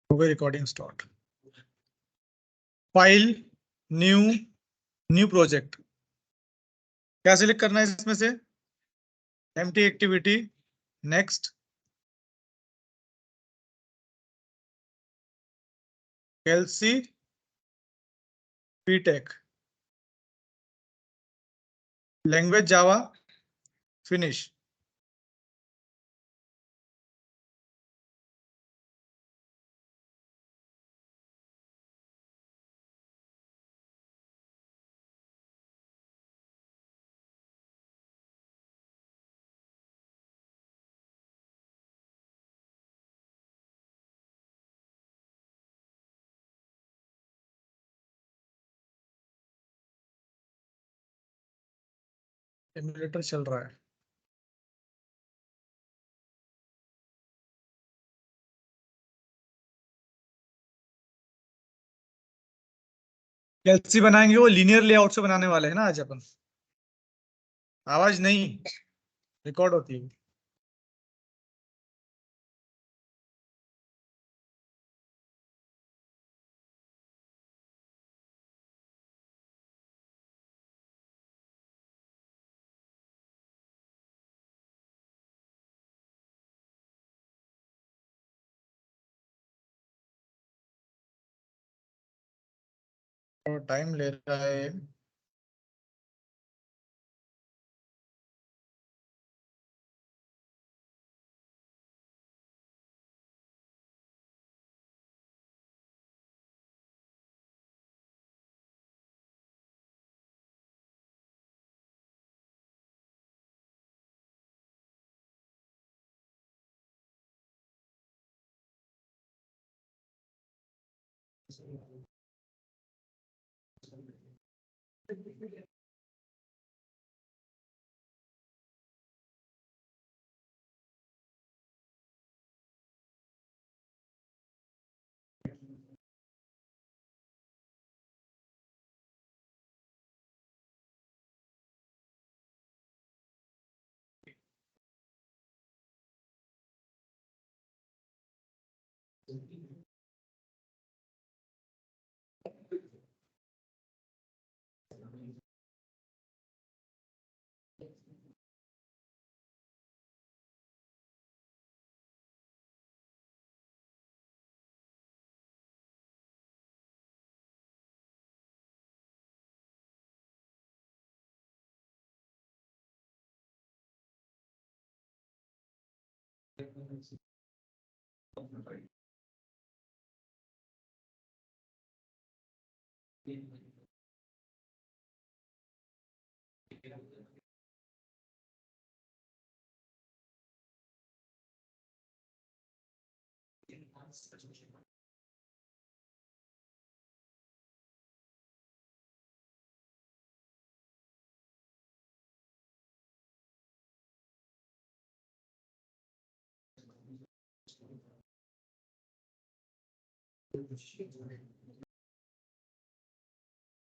हो गई recording start. File, new, new project. क्या सिलेक्ट करना है इसमें से? एम्प्टी एक्टिविटी, नेक्स्ट, कैल्सी पीटेक, लैंग्वेज जावा, फिनिश। एमुलेटर चल रहा है। कैल्सी बनाएंगे, वो लीनियर लेआउट से बनाने वाले हैं ना आज अपन। आवाज नहीं रिकॉर्ड होती है। और टाइम ले रहा है।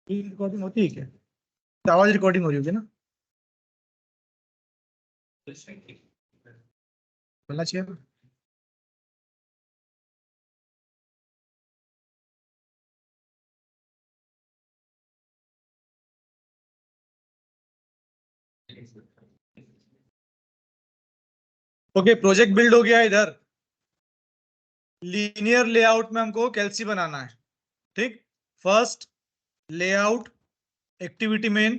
रिकॉर्डिंग होती है क्या? आवाज रिकॉर्डिंग हो रही होगी ना? बोलना चाहिए ना? ओके, प्रोजेक्ट बिल्ड हो गया इधर। लीनियर लेआउट में हमको कैल्सी बनाना है। ठीक, first layout, activity main,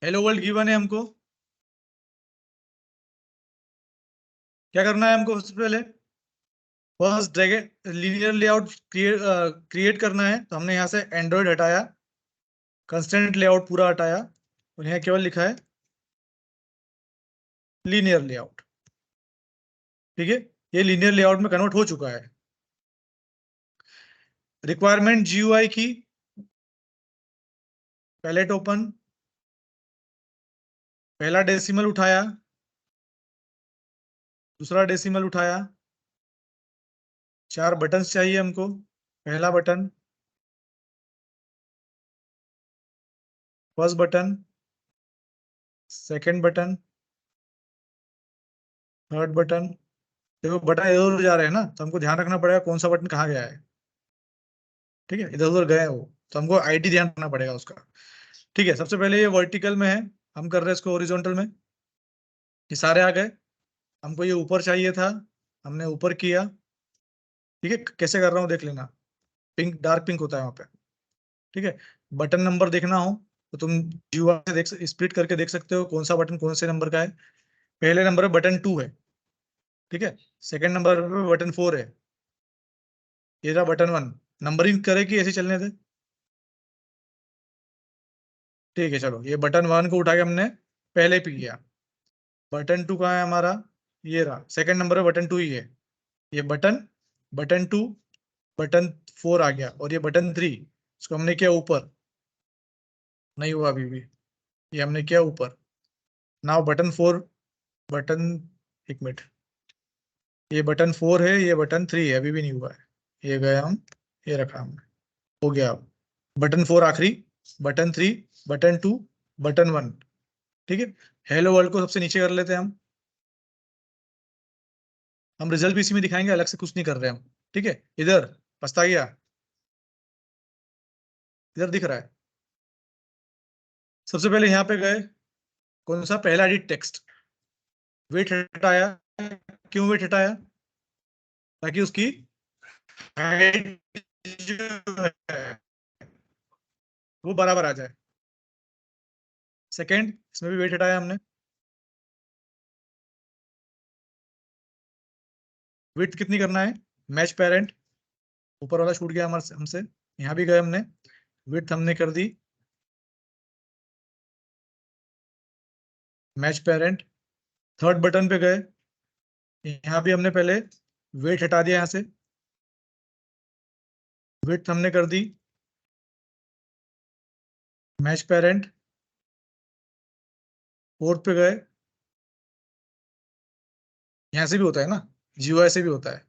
hello world given है हमको। क्या करना है हमको? सबसे पहले फर्स्ट लीनियर लेआउट क्रिएट करना है, तो हमने यहाँ से एंड्रॉइड हटाया, कंस्टेंट लेआउट पूरा हटाया और यहाँ केवल लिखा है लीनियर लेआउट। ठीक है, ये लीनियर लेआउट में कन्वर्ट हो चुका है। रिक्वायरमेंट जीयूआई की, पैलेट ओपन, पहला डेसिमल उठाया, दूसरा डेसिमल उठाया, 4 बटन चाहिए हमको। पहला button, first button, second button, third button, देखो बटन इधर उधर जा रहे हैं ना, तो हमको ध्यान रखना पड़ेगा कौन सा बटन कहाँ गया है। ठीक है, इधर उधर गए हैं वो, तो हमको आईडी ध्यान रखना पड़ेगा उसका। ठीक है, सबसे पहले ये वर्टिकल में है, हम कर रहे हैं इसको हॉरिजॉन्टल में। ये सारे आ गए, हमको ये ऊपर चाहिए था, हमने ऊपर किया। ठीक है, कैसे कर रहा हूँ देख लेना, पिंक डार्क पिंक होता है वहाँ पे। ठीक है, बटन नंबर देखना हो तो तुम जीवा से देख, स्प्लिट करके देख सकते हो कौन सा बटन कौन से नंबर का है। पहले नंबर पे बटन 2 है। ठीक है, सेकंड नंबर पे बटन 4 है। ये रहा बटन 1। नंबरिंग करे कि ऐसे चलने थे। ठीक है, चलो ये बटन 1 को उठा के हमने पहले पे किया। बटन 2 कहाँ है हमारा, ये रहा सेकंड नंबर पे बटन 2 ही है। ये बटन 2 बटन 4 आ गया, और ये बटन 3, इसको हमने किया ऊपर, नहीं हुआ अभी भी। ये हमने किया ऊपर। नाउ बटन 4, बटन, एक मिनट, ये बटन 4 है, ये बटन 3 है, अभी भी नहीं हुआ है। ये गए हम, ये रखा हमने, हो गया अब। बटन 4 आखिरी, बटन 3, बटन 2, बटन 1। ठीक है, हेलो वर्ल्ड को सबसे नीचे कर लेते हैं हम रिजल्ट भी इसी में दिखाएंगे, अलग से कुछ नहीं कर रहे हम। ठीक है, इधर पछता गया, इधर दिख रहा है। सबसे पहले यहाँ पे गए, कौन सा पहला एडिट टेक्स्ट, वेट हटाया। क्यों वेट हटाया, ताकि उसकी हाइट जो है वो बराबर आ जाए। सेकंड, इसमें भी वेट हटाया हमने। विड्थ कितनी करना है, मैच पेरेंट, ऊपर वाला छूट गया हमारे हमसे। यहाँ भी गए हमने, विड्थ हमने कर दी मैच पेरेंट। थर्ड बटन पे गए, यहाँ भी हमने पहले वेट हटा दिया, यहाँ से विड्थ हमने कर दी मैच पेरेंट। फोर्थ पे गए, यहाँ से भी होता है ना, जीओआई से भी होता है।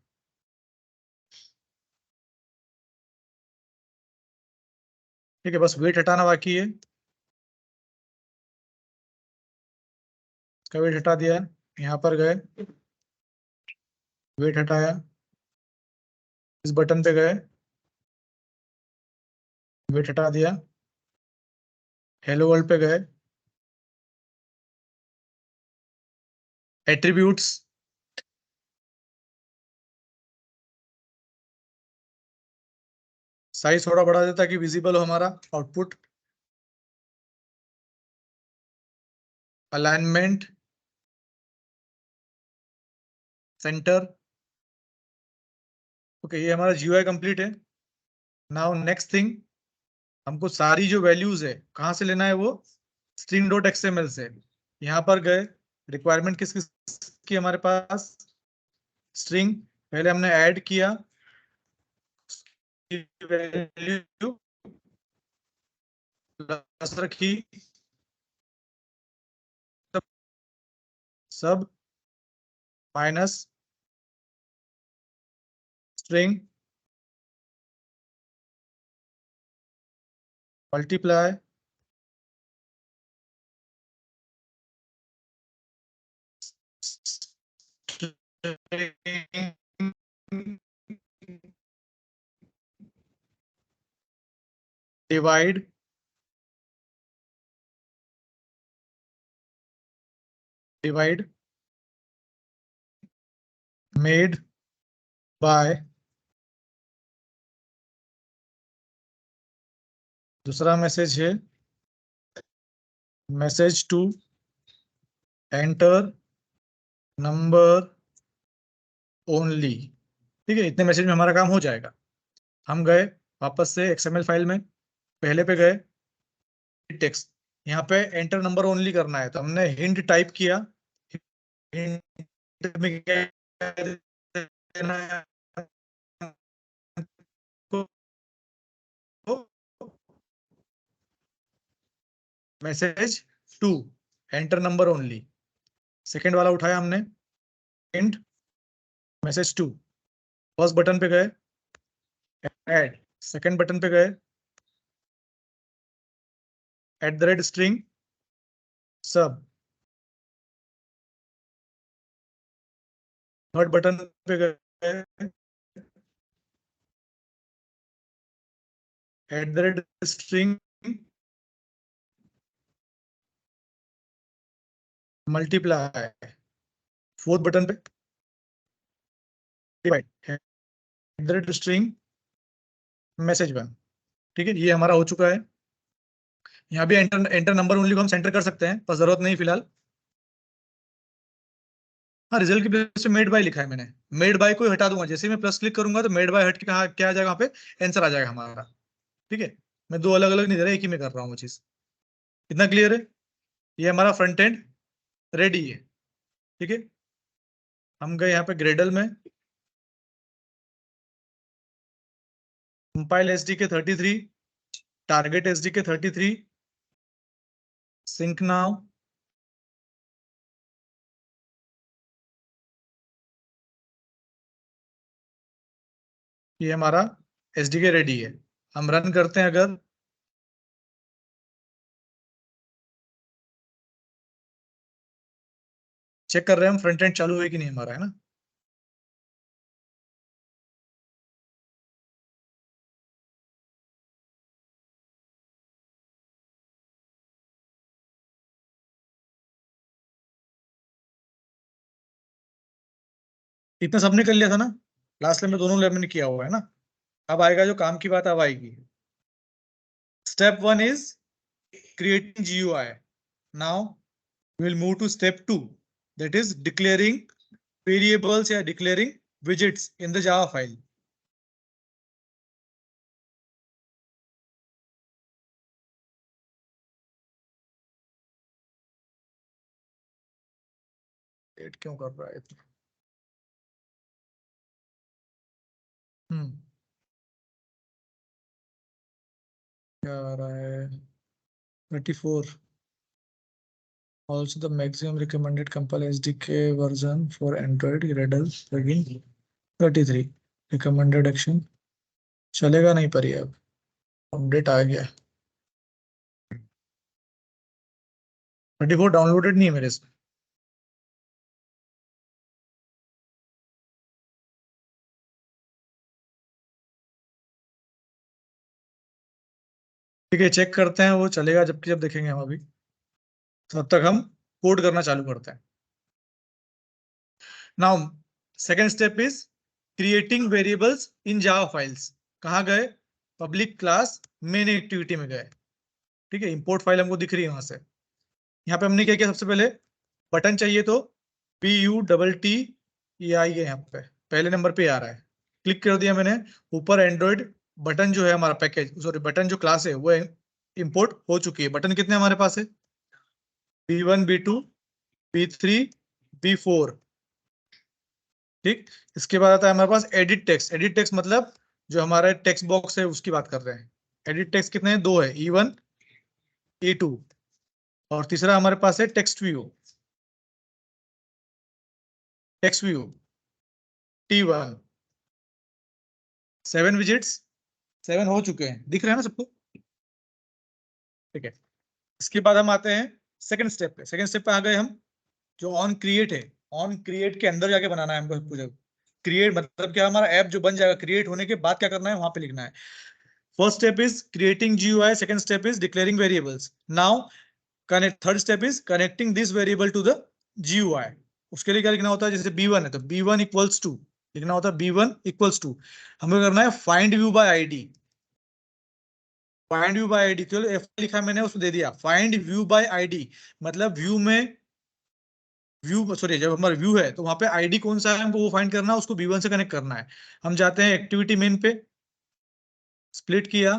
ठीक है, बस वेट हटाना बाकी है, इसका वेट हटा दिया। यहाँ पर गए, वेट हटाया, इस बटन पे गए, वेट हटा दिया, हेलो वर्ल्ड पे गए, एट्रीब्यूट्स, साइज थोड़ा बढ़ा देता कि विजिबल हो हमारा आउटपुट। Alignment, centre. ओके, ये हमारा जीयूआई कंप्लीट है। नाउ नेक्स्ट थिंग, हमको सारी जो वैल्यूज है कहाँ से लेना है, वो स्ट्रिंग डॉट एक्सएमएल से। यहाँ पर गए, रिक्वायरमेंट किस किस की हमारे पास, स्ट्रिंग, पहले हमने ऐड किया वैल्यू प्लस रखी, सब minus string multiply divide divide made by, दूसरा मैसेज है message to enter number only. ठीक है, इतने मैसेज में हमारा काम हो जाएगा। हम गए वापस से एक्सएमएल फाइल में, पहले पे गए टेक्स्ट, यहाँ पे एंटर नंबर ओनली करना है, तो हमने हिंट टाइप किया। हिंट में क्या देना है हमको, message to enter number only. Second वाला उठाया हमने, हिंट मैसेज 2, फर्स्ट बटन पे गए ऐड, सेकेंड बटन पे गए @स्ट्रिंग सब, थर्ड बटन पे गए, at the rate string multiply, fourth button पे divide, at the rate string message one. ठीक है, ये हमारा हो चुका है। यहाँ भी एंटर एंटर नंबर ओनली को हम सेंटर कर सकते हैं, पर जरूरत नहीं फिलहाल। हाँ, रिजल्ट की बेस पे मेड बाय लिखा है मैंने, मेड बाय को हटा दूंगा, जैसे ही मैं प्लस क्लिक करूंगा तो मेड बाय हट के कहा क्या आ जाएगा, वहाँ पे आंसर आ जाएगा हमारा। ठीक है, मैं दो अलग अलग नहीं दे रहा, एक ही में कर रहा हूँ वो चीज। इतना क्लियर है? ये हमारा फ्रंट एंड रेडी है। ठीक है, हम गए यहाँ पे ग्रेडल में, कंपाइल एसडी के 33, टारगेट एसडी के 33, सिंक नाउ, ये हमारा एसडीके रेडी है। हम रन करते हैं, अगर चेक कर रहे हैं हम फ्रंट एंड चालू है कि नहीं हमारा, है ना। इतना सबने कर लिया था ना, लास्ट में दोनों लैब में किया हुआ है ना। अब आएगा जो काम की बात, अब आएगी। Step one is creating GUI. Now we will move to step 2, that is declaring variables या declaring widgets in the Java file. Wait, क्यों कर रहा है इतना? क्या आ रहा है? 34. Also the maximum recommended compile SDK version for Android Gradle plugin 33. Recommended action चलेगा नहीं, पर ये अब अपडेट आ गया। 34 डाउनलोडेड नहीं है मेरे से। ठीक है, चेक करते हैं वो चलेगा जबकि जब देखेंगे हम अभी, तब तक हम कोड करना चालू करते हैं। Now second step is creating variables in Java files. कहाँ गए? पब्लिक क्लास मेन एक्टिविटी में गए। ठीक है, इंपोर्ट फाइल हमको दिख रही है वहां से। यहाँ पे हमने क्या किया, सबसे पहले बटन चाहिए तो PUTT ये आई है, यहाँ पे पहले नंबर पे आ रहा है, क्लिक कर दिया मैंने। ऊपर एंड्रॉइड बटन जो है हमारा पैकेज, सॉरी बटन जो क्लास है वो इंपोर्ट हो चुकी है। बटन कितने हमारे पास है? B1 B2 B3 B4। ठीक, इसके बाद आता है हमारे पास एडिट टेक्स्ट। एडिट टेक्स्ट मतलब जो हमारा टेक्स्ट बॉक्स है उसकी बात कर रहे हैं। एडिट टेक्स्ट कितने हैं? दो है, E1 E2, और तीसरा हमारे पास है text view. Text view T1। 7 visits, 7 हो चुके हैं, दिख रहे हैं ना सबको? ठीक है, इसके बाद हम आते हैं सेकंड स्टेप पे। सेकंड स्टेप पे आ गए हम, जो ऑन क्रिएट है, ऑन क्रिएट के अंदर जाके बनाना है हमको सब कुछ। क्रिएट मतलब क्या, हमारा ऐप जो बन जाएगा क्रिएट होने के बाद क्या करना है वहां पे लिखना है। First step is creating GUI, second step is declaring variables. Now connect, third step is connecting this variable to the GUI। उसके लिए क्या लिखना होता है? जैसे B1 है तो B1 इक्वल्स टू लिखना होता है, B1 इक्वल्स टू। हमें करना है find view by ID. Find view by ID, चलो F लिखा मैंने, उसको दे दिया फाइंड व्यू बाय आईडी। मतलब व्यू में, व्यू सॉरी जब हमारा व्यू है तो वहां पे आईडी कौन सा है हमको वो फाइंड करना है, उसको B1 से कनेक्ट करना है। हम जाते हैं एक्टिविटी मेन पे, स्प्लिट किया,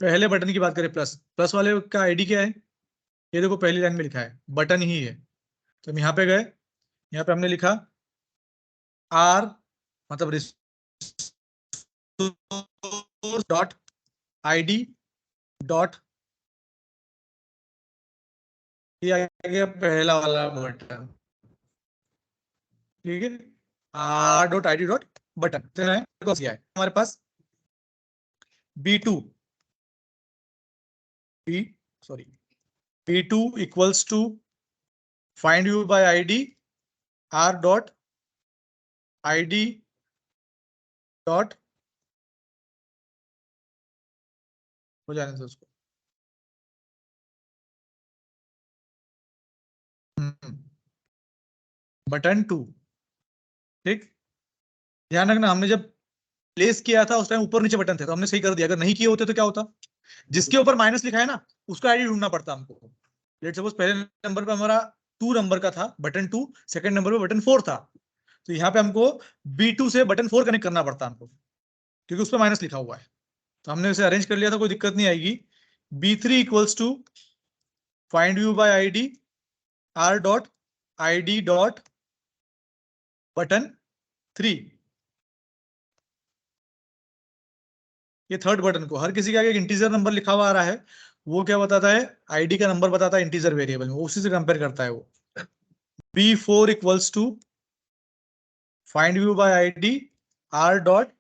पहले बटन की बात करें, प्लस, प्लस वाले का आईडी क्या है? ये देखो पहली लाइन में लिखा है, बटन ही है। तो हम यहाँ पे गए, यहाँ पे हमने लिखा R मतलब डॉट ID डॉट, ये आ गया पहला वाला बटन। ठीक है, R.ID डॉट बटन है हमारे पास। B2 B sorry B2 equals to find view by ID R dot id dot, हो जाने दो उसको, बटन 2। ठीक, ध्यान रखना हमने जब प्लेस किया था उस टाइम ऊपर नीचे बटन थे, तो हमने सही कर दिया। अगर नहीं किए होते तो क्या होता, जिसके ऊपर माइनस लिखा है ना उसका आईडी ढूंढना पड़ता हमको। लेट सपोज पहले नंबर पे हमारा 2 नंबर का था बटन 2, सेकंड नंबर पे बटन 4 था, तो यहाँ पे हमको B2 से बटन 4 कनेक्ट करना पड़ता हमको, क्योंकि उस पर माइनस लिखा हुआ है। तो हमने उसे अरेंज कर लिया था, कोई दिक्कत नहीं आएगी। B3 equals to find view by ID R dot ID dot button 3। ये थर्ड बटन को हर किसी के आगे एक इंटीजर नंबर लिखा हुआ आ रहा है, वो क्या बताता है, आईडी का नंबर बताता है इंटीजर वेरिएबल में, उसी से कंपेयर करता है वो। B4 equals to find view by ID R dot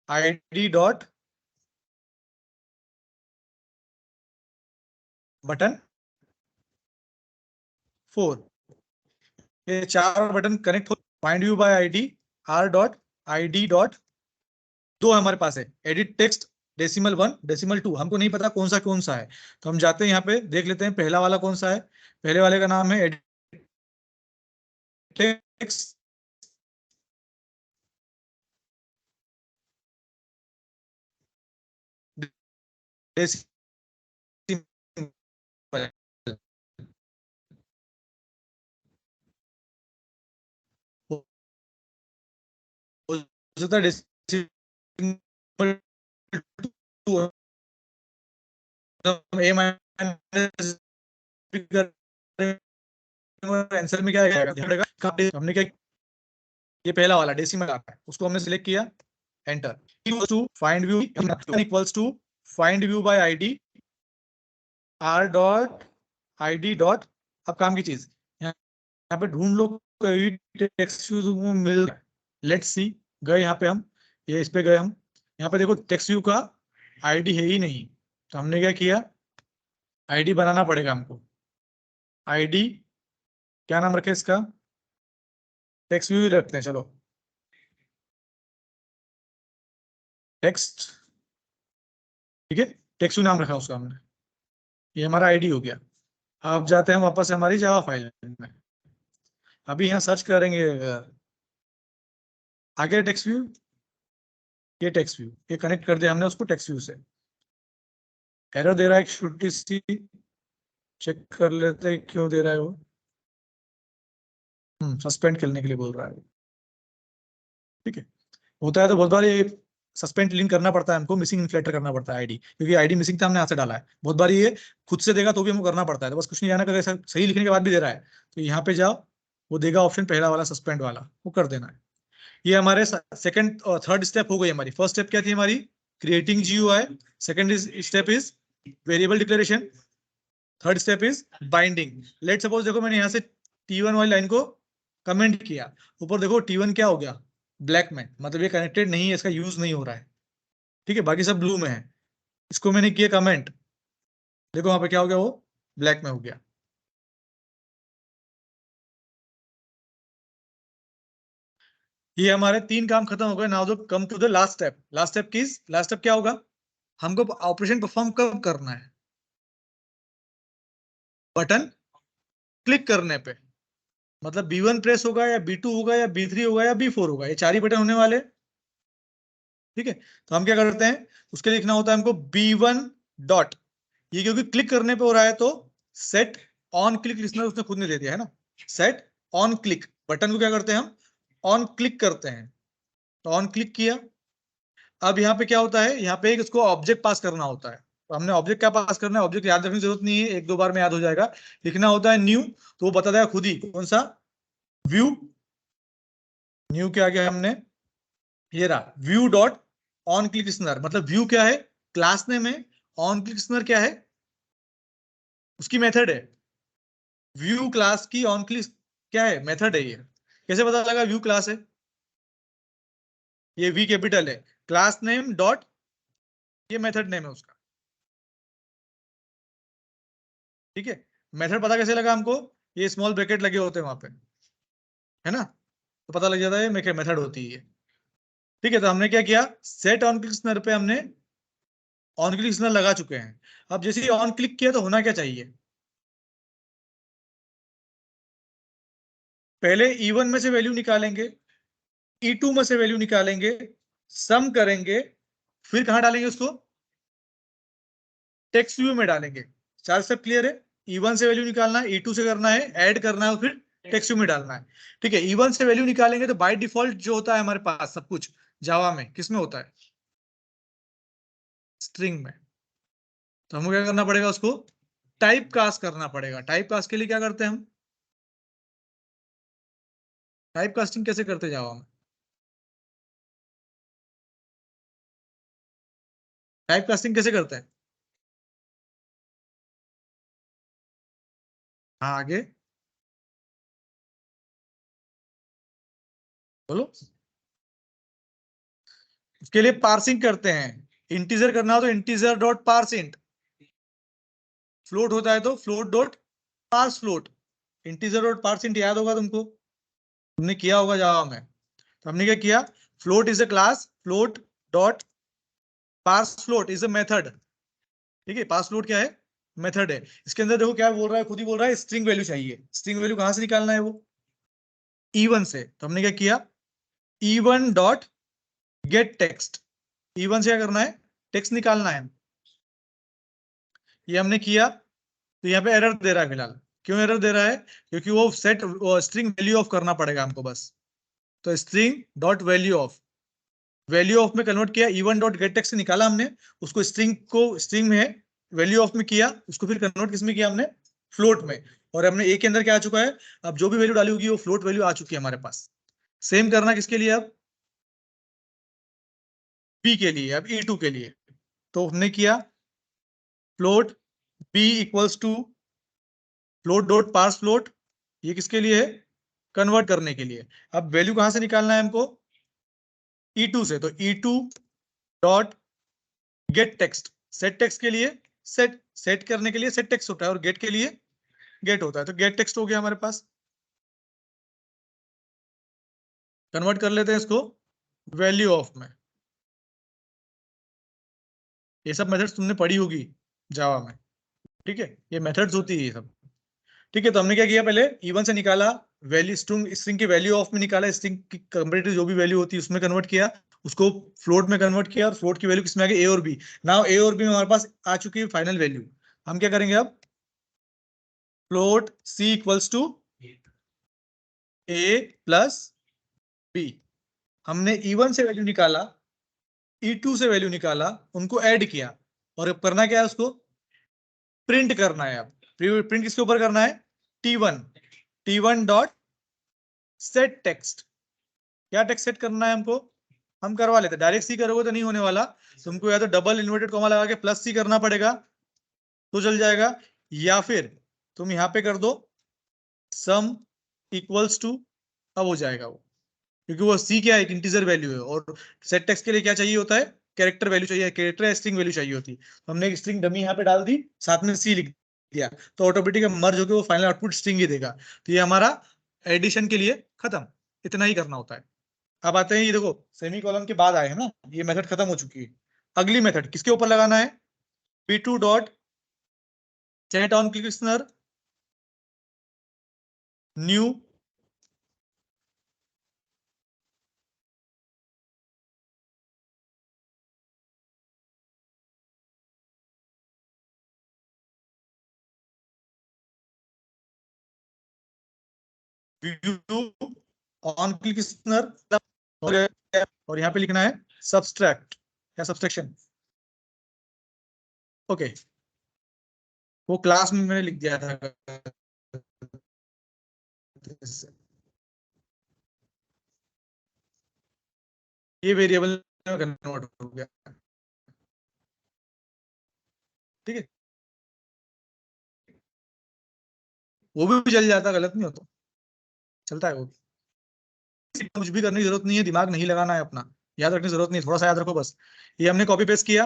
ID dot button 4। ये चार बटन कनेक्ट हो, find view by ID R dot ID dot, दो हमारे पास है, एडिट टेक्स्ट डेसिमल 1 डेसिमल 2, हमको नहीं पता कौन सा है, तो हम जाते हैं यहाँ पे देख लेते हैं पहला वाला कौन सा है। पहले वाले का नाम है एडिट टेक्स्ट डेसिमल, हो सकता है डेसिमल 2, ए माइनस आंसर में क्या आएगा, हमने क्या, ये पहला वाला डेसिमल आता है उसको हमने सिलेक्ट किया, enter. Equals to find view, equals to find view by ID R dot ID dot, अब काम की चीज यहाँ पे ढूंढ लो कोई टेक्स्ट व्यू मिल, लेट्स सी। गए यहाँ पे हम, ये इस पे गए हम, यहाँ पे देखो टेक्स्ट व्यू का आईडी है ही नहीं, तो हमने क्या किया, आईडी बनाना पड़ेगा हमको। आईडी क्या नाम रखे इसका, टेक्स्ट व्यू रखते हैं, चलो टेक्स्ट, ठीक है, टेक्स्ट व्यू नाम रखा उसका हमने, ये हमारा आईडी हो गया। अब जाते हैं वापस हमारी जावा फाइल में, अभी यहाँ सर्च करेंगे आगे टेक्स्ट व्यू, ये टेक्स्ट व्यू, ये कनेक्ट कर दिया हमने उसको टेक्स्ट व्यू से। एरर दे रहा है, छोटी सी चेक कर लेते हैं क्यों दे रहा है वो, सस्पेंड करने के लिए बोल रहा है, ठीक है। होता है तो बहुत बार ये सस्पेंड लिंक करना पड़ता है हमको, मिसिंग इन्फ्लेक्टर करना पड़ता है आईडी, क्योंकि आईडी मिसिंग था हमने यहाँ से डाला है, बहुत बार ये खुद से देगा तो भी हमको करना पड़ता है, तो बस कुछ नहीं जाना, अगर सही लिखने के बाद भी दे रहा है तो यहाँ पे जाओ, वो देगा ऑप्शन पहला वाला सस्पेंड वाला, वो कर देना है। ये हमारे सेकंड और थर्ड स्टेप हो गई हमारी। फर्स्ट स्टेप क्या थी हमारी, creating GUI, second step is variable declaration, third step is binding. Let suppose देखो मैंने यहाँ से T1 वाली लाइन को कमेंट किया, ऊपर देखो T1 क्या हो गया, ब्लैक में, मतलब ये कनेक्टेड नहीं है, इसका यूज नहीं हो रहा है, ठीक है, बाकी सब ब्लू में है। इसको मैंने किया कमेंट, देखो वहां पे क्या हो गया, वो ब्लैक में हो गया। ये हमारे 3 काम खत्म हो गए। नाउ जो come to the last step, last step क्या होगा, हमको ऑपरेशन परफॉर्म कब करना है, बटन क्लिक करने पे, मतलब B1 प्रेस होगा या B2 होगा या B3 होगा या B4 होगा, ये 4 ही बटन होने वाले, ठीक है। तो हम क्या करते हैं, उसके लिए लिखना होता है हमको B1 डॉट, ये क्योंकि क्लिक करने पे हो रहा है तो सेट ऑन क्लिक लिस्नर उसने खुद ने दे दिया है ना, सेट ऑन क्लिक, बटन को क्या करते हैं हम, ऑन क्लिक करते हैं, तो ऑन क्लिक किया। अब यहाँ पे क्या होता है, यहाँ पे एक इसको ऑब्जेक्ट पास करना होता है, तो हमने ऑब्जेक्ट क्या पास करना है, ऑब्जेक्ट याद रखने की जरूरत नहीं है, 1-2 बार में याद हो जाएगा। लिखना होता है न्यू, तो वो बता देगा खुद ही कौन सा, व्यू, न्यू के आगे हमने ये रहा view dot on click listener, मतलब व्यू क्या है, क्लास नेम है, ऑन क्लिक लिस्नर क्या है, उसकी मेथड है, व्यू क्लास की ऑन क्लिक क्या है, मेथड है। ये कैसे पता लगा व्यू क्लास है, ये वी कैपिटल है, क्लास नेम डॉट, ये मेथड नेम है उसका, ठीक है। मेथड पता कैसे लगा हमको, ये स्मॉल ब्रैकेट लगे होते हैं वहां पे, है ना, तो पता लग जाता है ये मेथड होती है। ठीक है, तो हमने क्या किया, सेट ऑन क्लिक लिसनर पे हमने ऑन क्लिक लिसनर लगा चुके हैं। अब जैसे ही ऑन क्लिक किया तो होना क्या चाहिए, पहले E1 में से वैल्यू निकालेंगे, E2 में से वैल्यू निकालेंगे, सम करेंगे, फिर कहां डालेंगे उसको, टेक्स्ट व्यू में डालेंगे। चार स्टेप क्लियर है। E1 से वैल्यू निकालना है, E2 से करना है, ऐड करना है और फिर टेक्स्ट व्यू में डालना है। ठीक है, E1 से वैल्यू निकालेंगे तो बाय डिफॉल्ट जो होता है हमारे पास सब कुछ जावा में किस में होता है, स्ट्रिंग में। तो हमें क्या करना पड़ेगा, उसको टाइप कास्ट करना पड़ेगा। टाइप कास्ट के लिए क्या करते हैं हम, टाइप कास्टिंग कैसे करते हैं जावा में, टाइप कास्टिंग कैसे करते हैं, हाँ आगे बोलो। उसके लिए पार्सिंग करते हैं, इंटीजर करना हो तो integer dot parse int, float होता है तो float dot parse float. Integer dot parse int याद होगा तुमको, तुमने किया होगा जावा में। तो हमने क्या किया, float is a class, float dot parse float is a method. ठीक है, पार्स फ्लोट क्या है, मेथड है। इसके अंदर देखो क्या बोल रहा है, खुद ही बोल रहा है स्ट्रिंग वैल्यू चाहिए। स्ट्रिंग वैल्यू कहां से निकालना है वो, E1 से। तो हमने क्या किया, E1 dot gate text, E1 से क्या करना है, टेक्स्ट निकालना है। ये हमने किया, तो यहाँ पे एरर दे रहा है फिलहाल। क्यों एरर दे रहा है, क्योंकि वो सेट स्ट्रिंग वैल्यू ऑफ करना पड़ेगा हमको बस। तो string dot value of, value of में कन्वर्ट किया, E1 डॉट गेट टेक्स्ट से निकाला हमने, उसको स्ट्रिंग को स्ट्रिंग में वैल्यू ऑफ में किया, उसको फिर कन्वर्ट किस में किया हमने, फ्लोट में। और हमने ए के अंदर क्या आ चुका है, अब जो भी वैल्यू डाली होगी वो फ्लोट वैल्यू आ चुकी है हमारे पास। सेम करना किसके लिए, अब बी के लिए, अब E2 के लिए। तो हमने किया float B equals to float dot parse float, ये किसके लिए है, कन्वर्ट करने के लिए। अब वैल्यू कहां से निकालना है हमको, E2 से। तो E2 dot gate text, set text के लिए, सेट सेट करने के लिए सेट टेक्स्ट होता है और गेट के लिए गेट होता है। तो गेट टेक्स्ट हो गया हमारे पास। कन्वर्ट कर लेते हैं इसको वैल्यू ऑफ में। ये सब मेथड्स तुमने पढ़ी होगी जावा में। ठीक है, ये मेथड्स होती है ये सब। ठीक है, तो हमने क्या किया, पहले E1 से निकाला वैल्यू, स्ट्रिंग स्ट्रिंग की वैल्यू ऑफ में निकाला, स्ट्रिंग की कंपेरेटिव जो भी वैल्यू होती है उसमें कन्वर्ट किया, उसको फ्लोट में कन्वर्ट किया और फ्लोट की वैल्यू किसमें आ गई, ए और बी। नाउ ए और बी में हमारे पास आ चुकी है फाइनल वैल्यू। हम क्या करेंगे अब, float c equals to a plus b. हमने E1 से वैल्यू निकाला, E2 से वैल्यू निकाला, उनको ऐड किया, और अब करना क्या है, उसको प्रिंट करना है। अब प्रिंट किसके ऊपर करना है, T1, T1 dot set text. क्या टेक्स्ट सेट करना है हमको, हम करवा लेते, डायरेक्ट सी करोगे तो नहीं होने वाला, तुमको या तो डबल इन्वर्टेड कॉमा लगा के प्लस सी करना पड़ेगा तो चल जाएगा, या फिर तुम यहाँ पे कर दो सम इक्वल्स टू, अब हो जाएगा वो। क्योंकि वो सी क्या है, एक इंटीजर वैल्यू है, और सेट टेक्स्ट के लिए क्या चाहिए होता है, कैरेक्टर वैल्यू चाहिए, कैरेक्टर या स्ट्रिंग वैल्यू चाहिए होती है। तो हमने एक स्ट्रिंग डमी यहाँ पे डाल दी, साथ में सी लिख दिया, तो ऑटोमेटिक मर्ज होकर वो फाइनल आउटपुट स्ट्रिंग ही देगा। तो ये हमारा एडिशन के लिए खत्म, इतना ही करना होता है। अब आते हैं, ये देखो सेमी कॉलम के बाद आए हैं ना, ये मेथड खत्म हो चुकी है। अगली मेथड किसके ऊपर लगाना है, P2 dot chat on click listener new view on click listener, और यहाँ पे लिखना है सब्सट्रैक्ट या सब्सट्रैक्शन। ओके, वो क्लास में मैंने लिख दिया था, ये वेरिएबल में कन्वर्ट हो गया। ठीक है, वो भी चल जाता, गलत नहीं होता, चलता है वो भी। कुछ भी करने की जरूरत नहीं है, दिमाग नहीं लगाना है अपना, याद रखने की जरूरत नहीं है, थोड़ा सा याद रखो बस। ये हमने कॉपी पेस्ट किया,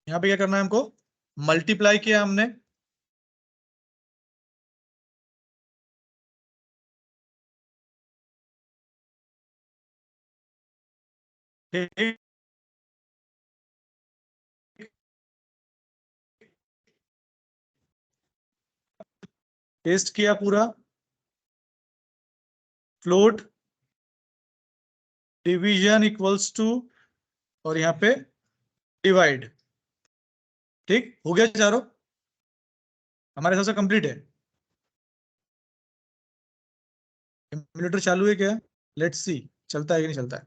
यहाँ पे क्या करना है हमको, मल्टीप्लाई किया हमने, ठीक, पेस्ट किया पूरा, फ्लोट डिवीजन इक्वल्स टू, और यहाँ पे डिवाइड। ठीक हो गया चारों, हमारे हिसाब से कंप्लीट है। एमुलेटर चालू है क्या? लेट्स सी चलता है कि नहीं चलता है।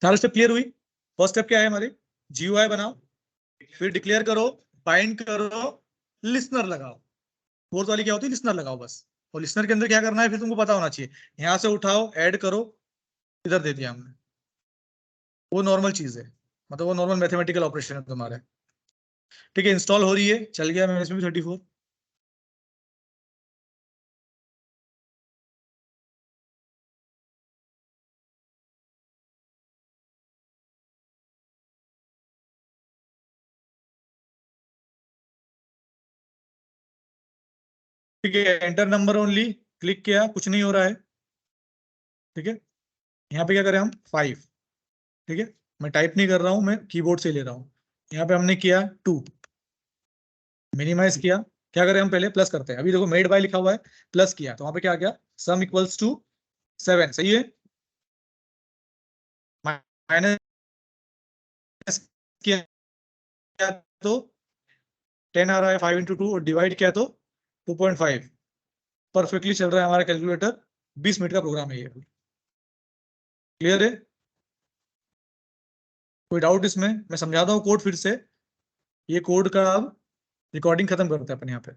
चार स्टेप क्लियर हुई। फर्स्ट स्टेप क्या है हमारी? जीयूआई बनाओ, फिर डिक्लेयर करो, बाइंड करो, लिसनर लगाओ। फोर्थ वाली क्या होती है? लिसनर लगाओ बस। और लिसनर के अंदर क्या करना है फिर तुमको पता होना चाहिए। यहां से उठाओ, ऐड करो, इधर दे दिया हमने। वो नॉर्मल चीज है, मतलब वो नॉर्मल मैथमेटिकल ऑपरेशन है तुम्हारे। ठीक है, इंस्टॉल हो रही है, चल गया मैंने इसमें भी 34। ठीक है, एंटर नंबर ओनली, क्लिक किया, कुछ नहीं हो रहा है। ठीक है, यहाँ पे क्या करें हम? 5। ठीक है, मैं टाइप नहीं कर रहा हूँ, मैं कीबोर्ड से ले रहा हूँ। यहाँ पे हमने किया 2, मिनिमाइज किया। क्या करें हम? पहले प्लस करते हैं। अभी देखो मेड बाय लिखा हुआ है, प्लस किया तो वहां पे क्या गया? सम इक्वल्स टू 7, सही है। माइनस किया तो 10 आ रहा है, 5 × 2, और डिवाइड किया तो 2.5। परफेक्टली चल रहा है हमारा कैलकुलेटर। 20 मिनट का प्रोग्राम है ये। क्लियर है? कोई डाउट इसमें? मैं समझाता हूँ कोड फिर से। ये कोड का अब रिकॉर्डिंग खत्म करते हैं अपन यहाँ पे,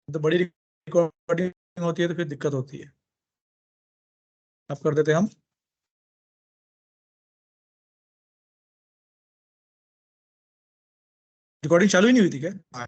तो बड़ी रिकॉर्डिंग होती है तो फिर दिक्कत होती है। अब कर देते हैं हम। रिकॉर्डिंग चालू ही नहीं हुई थी क्या?